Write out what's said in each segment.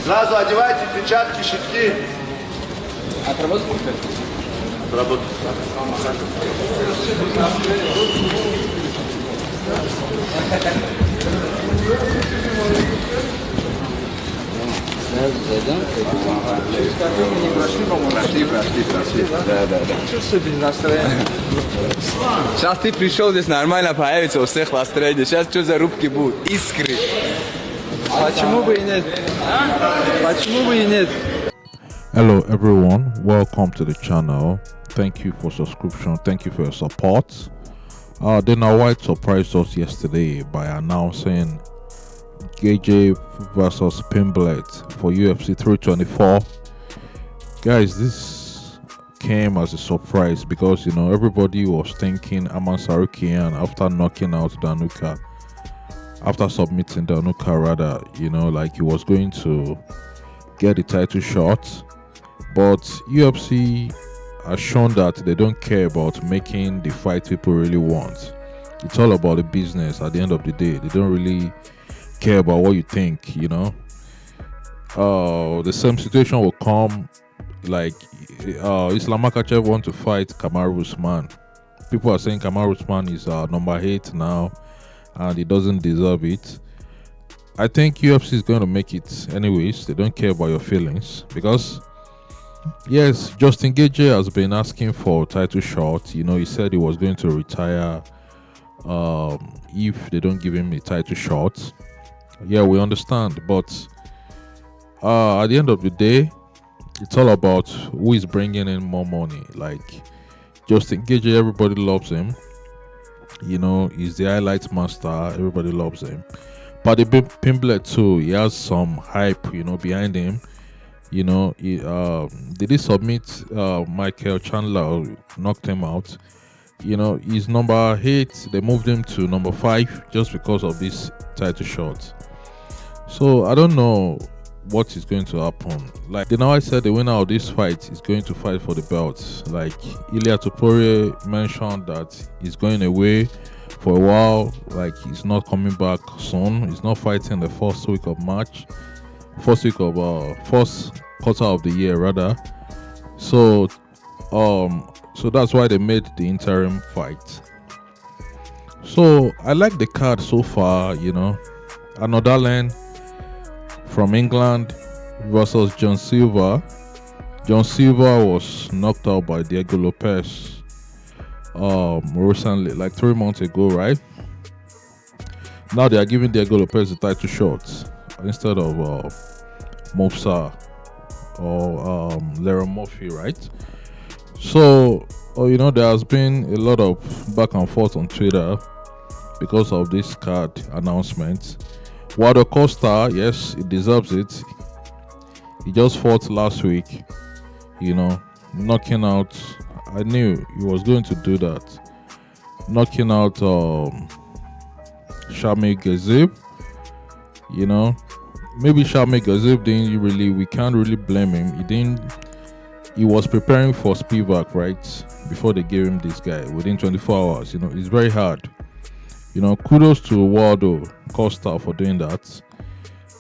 Сразу одевайте перчатки, щитки. Отработать пункты? Отработать. Прошли. Да. Чувствую настроение. Сейчас ты пришел, здесь нормально появится у всех настроение. Сейчас что за рубки будут? Искры. Почему бы и нет? Почему бы и нет? Hello everyone, welcome to the channel. Thank you for subscription, thank you for your support. Dana White surprised us yesterday by announcing Gaethje versus Pimblett for UFC 324. Guys, this came as a surprise because, you know, everybody was thinking Aman Sarukian after knocking out Danuka, after submitting Danuka rather, you know, like he was going to get the title shot. But UFC has shown that they don't care about making the fight people really want. It's all about the business at the end of the day. They don't really care about what you think, you know. The same situation will come like Islam Makhachev want to fight Kamaru Usman. People are saying Kamaru Usman is number 8 now and he doesn't deserve it. I think UFC is going to make it anyways. They don't care about your feelings because yes, Justin Gaethje has been asking for a title shot. You know, he said he was going to retire if they don't give him a title shot. Yeah, we understand, but at the end of the day, it's all about who is bringing in more money. Like Justin Gaethje, everybody loves him. You know, he's the highlight master. Everybody loves him. Paddy Pimblett too. He has some hype, you know, behind him. You know, did he submit Michael Chandler, knocked him out? You know, he's number 8. They moved him to number 5 just because of this title shot. So I don't know what is going to happen. Like I said, the winner of this fight is going to fight for the belt. Like Ilia Topuria mentioned that he's going away for a while. Like he's not coming back soon. He's not fighting the first week of March. First quarter of the year rather. So that's why they made the interim fight. So I like the card so far, you know. Another lane from England versus John Silver. John Silver was knocked out by Diego Lopez recently, like 3 months ago, right? Now they are giving Diego Lopez the title shot instead of Mopsa or Lerone Murphy, right? So you know, there has been a lot of back and forth on Twitter because of this card announcement. Wado Costa, yes, he deserves it. He just fought last week, you know, knocking out. I knew he was going to do that, knocking out Shamil Gazib. You know, maybe Shamil Gazib we can't really blame him. He was preparing for Spivak, right, before they gave him this guy within 24 hours. You know, it's very hard. You know, kudos to Waldo Costa for doing that.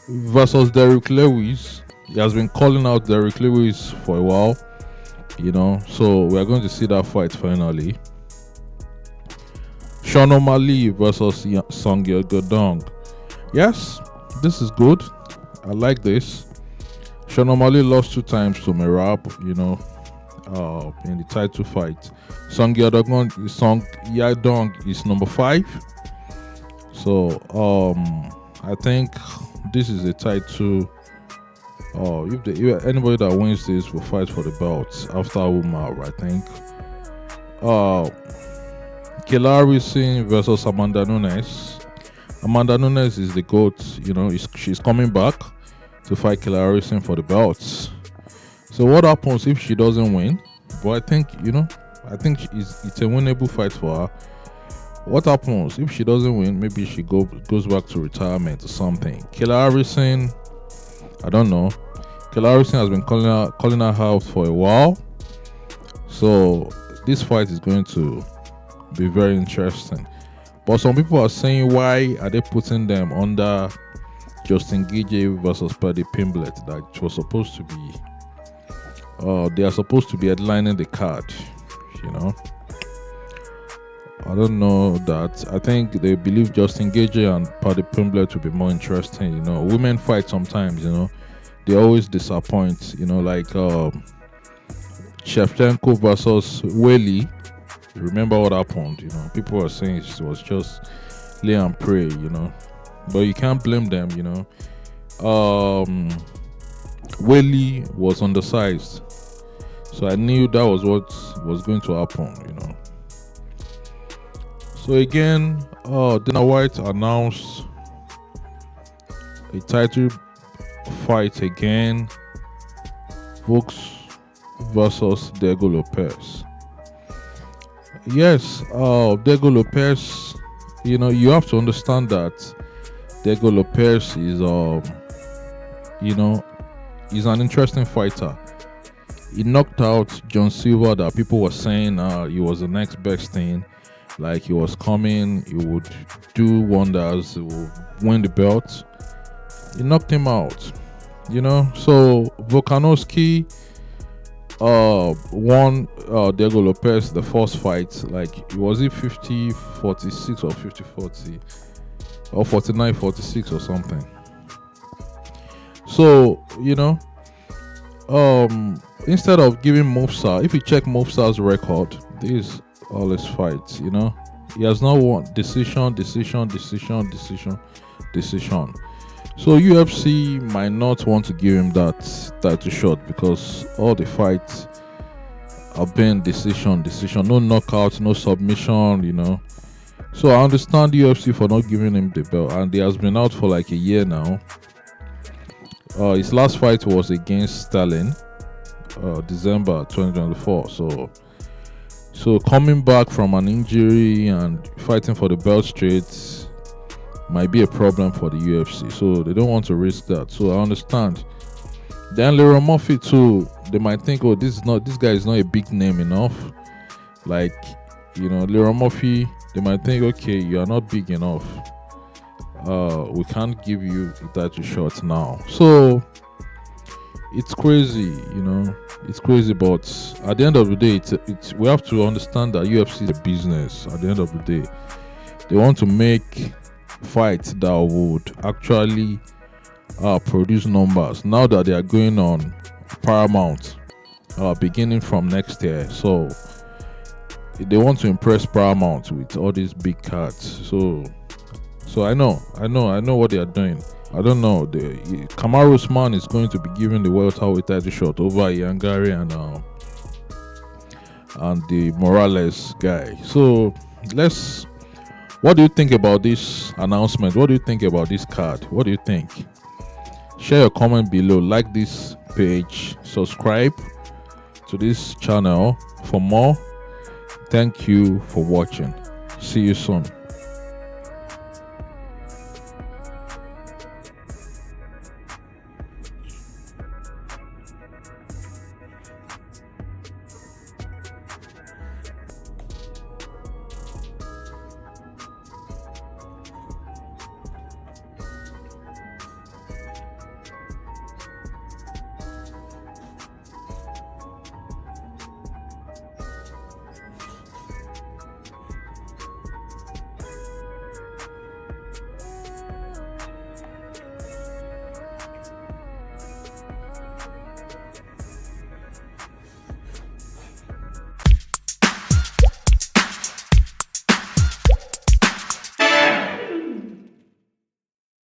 Versus Derrick Lewis. He has been calling out Derrick Lewis for a while. You know, so we are going to see that fight finally. Sean O'Malley versus Song Yadong. Yes, this is good. I like this. Sean O'Malley lost 2 times to Merab, you know, in the title fight. Song Yadong is number 5. So I think this is a title. If anybody that wins this will fight for the belt after Umar, I think. Kayla versus Amanda Nunes. Amanda Nunes is the GOAT, you know, she's coming back to fight Kayla for the belts. So what happens if she doesn't win? But I think, you know, it's a winnable fight for her. What happens if she doesn't win? Maybe she goes back to retirement or something. Kayla Harrison, I don't know. Kayla Harrison has been calling her out for a while. So this fight is going to be very interesting. But some people are saying, why are they putting them under Justin Gaethje versus Paddy Pimblett? That it was supposed to be. They are supposed to be headlining the card. You know. I don't know that. I think they believe Justin Gaethje and Paddy Pimblett will be more interesting. You know, women fight sometimes. You know, they always disappoint. You know, like Shevchenko versus Weili. Remember what happened? You know, people were saying it was just lay and pray. You know, but you can't blame them. You know, Weili was undersized, so I knew that was what was going to happen. You know. So again, Dana White announced a title fight again, Vux versus Diego Lopez. Yes, Diego Lopez, you know, you have to understand that Diego Lopez is, you know, he's an interesting fighter. He knocked out John Silver that people were saying he was the next best thing. Like he was coming, he would do wonders, he would win the belt. He knocked him out, you know. So Volkanovski won Diego Lopez the first fight. Like, was it 50-46 or 50-40 or 49-46 or something? So, you know, instead of giving Movsa, if you check Movsa's record, this all his fights, you know, he has not won decision. So UFC might not want to give him that title shot because all the fights have been decision, no knockout, no submission, you know. So I understand UFC for not giving him the belt, and he has been out for like a year now. His last fight was against Sterling, December 2024. So coming back from an injury and fighting for the belt straight might be a problem for the UFC. So they don't want to risk that. So I understand. Then Leroy Murphy too, they might think, oh, this guy is not a big name enough. Like, you know, Leroy Murphy, they might think, okay, you are not big enough. We can't give you a title shot now. So it's crazy, you know. It's crazy, but at the end of the day, it's we have to understand that UFC is a business. At the end of the day, they want to make fights that would actually produce numbers. Now that they are going on Paramount, beginning from next year, so they want to impress Paramount with all these big cards. So I know what they are doing. I don't know. Kamaru Usman is going to be given the welterweight title shot over Ian Gary and the Morales guy. So what do you think about this announcement? What do you think about this card? What do you think? Share your comment below. Like this page. Subscribe to this channel for more. Thank you for watching. See you soon.